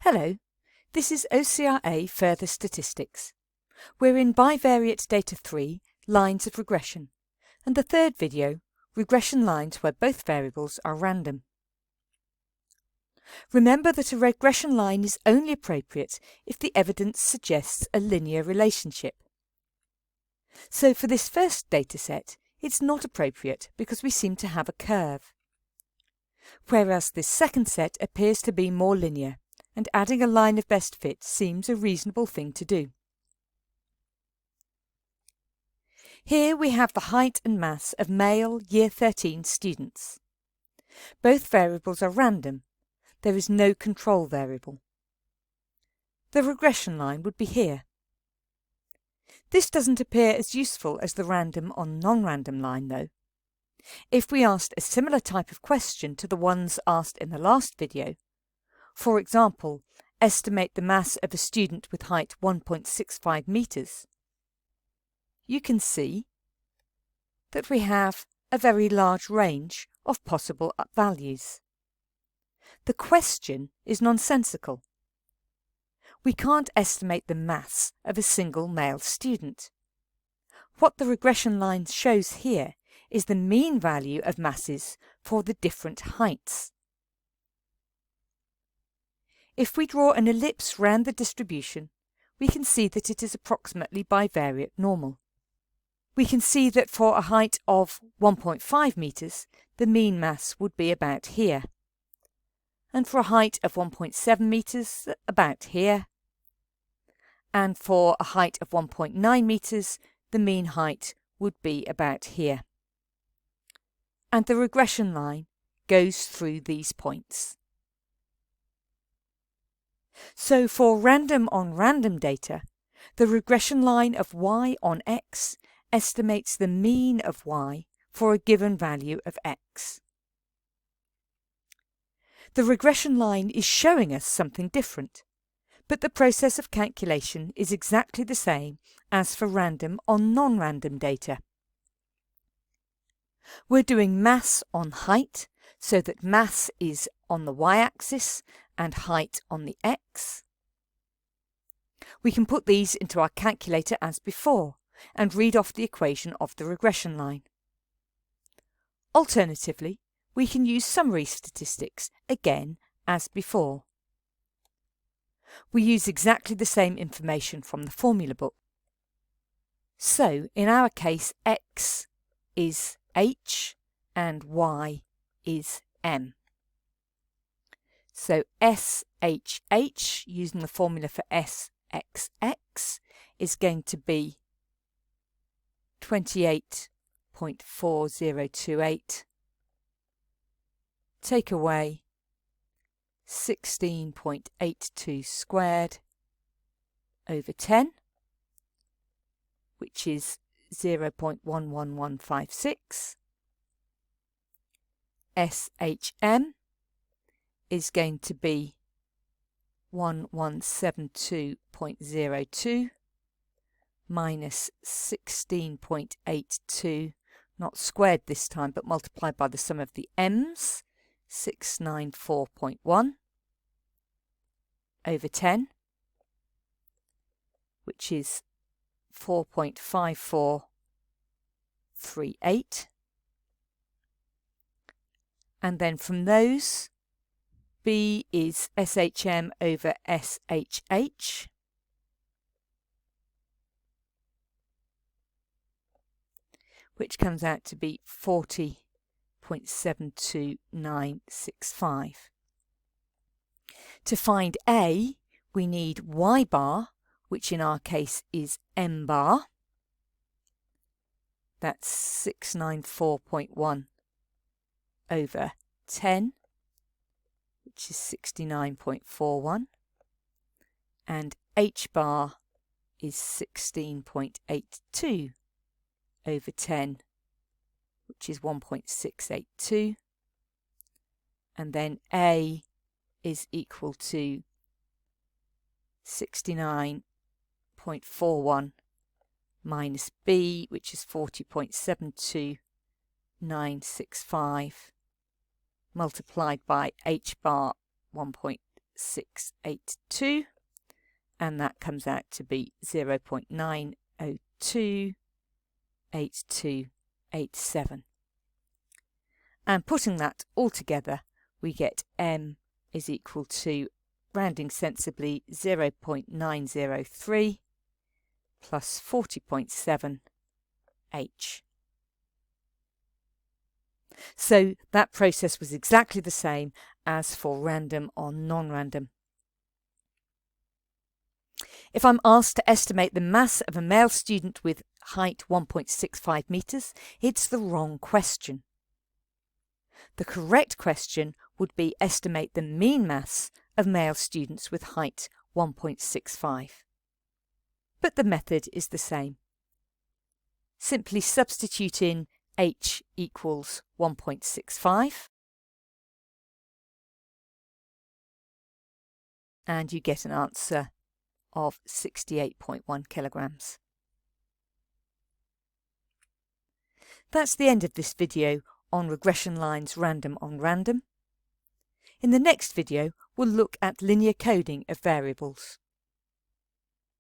Hello, this is OCR Further Statistics. We're in Bivariate Data 3, Lines of Regression, and the third video, Regression Lines where both variables are random. Remember that a regression line is only appropriate if the evidence suggests a linear relationship. So for this first dataset, it's not appropriate because we seem to have a curve. Whereas this second set appears to be more linear, and adding a line of best fit seems a reasonable thing to do. Here we have the height and mass of male Year 13 students. Both variables are random. There is no control variable. The regression line would be here. This doesn't appear as useful as the random on non-random line though. If we asked a similar type of question to the ones asked in the last video, for example, estimate the mass of a student with height 1.65 meters, you can see that we have a very large range of possible values. The question is nonsensical. We can't estimate the mass of a single male student. What the regression line shows here is the mean value of masses for the different heights. If we draw an ellipse round the distribution, we can see that it is approximately bivariate normal. We can see that for a height of 1.5 meters, the mean mass would be about here, and for a height of 1.7 meters, about here, and for a height of 1.9 meters, the mean height would be about here. And the regression line goes through these points. So for random on random data, the regression line of y on x estimates the mean of y for a given value of x. The regression line is showing us something different, but the process of calculation is exactly the same as for random on non-random data. We're doing mass on height, so that mass is on the y-axis and height on the x. We can put these into our calculator as before and read off the equation of the regression line. Alternatively, we can use summary statistics again as before. We use exactly the same information from the formula book. So in our case, x is h and y is m. So SHH, using the formula for SXX, is going to be 28.4028, take away 16.82 squared over 10, which is 0.11156. SHM is going to be 1172.02 minus 16.82, not squared this time, but multiplied by the sum of the m's, 694.1 over 10, which is 4.5438. And then from those, B is SHM over SHH, which comes out to be 40.72965. To find A, we need Y bar, which in our case is M bar. That's 694.1 over 10, which is 69.41, and H bar is 16.82 over 10, which is 1.682, and then A is equal to 69.41 minus B, which is 40.72965, multiplied by H bar 1.682 682, and that comes out to be 0.9028287. And putting that all together, we get m is equal to, rounding sensibly, 0.903 plus 40.7 h. So that process was exactly the same as for random on non-random. If I'm asked to estimate the mass of a male student with height 1.65 metres, it's the wrong question. The correct question would be estimate the mean mass of male students with height 1.65. But the method is the same. Simply substitute in h equals 1.65 and you get an answer of 68.1 kilograms. That's the end of this video on regression lines random on random. In the next video, we'll look at linear coding of variables.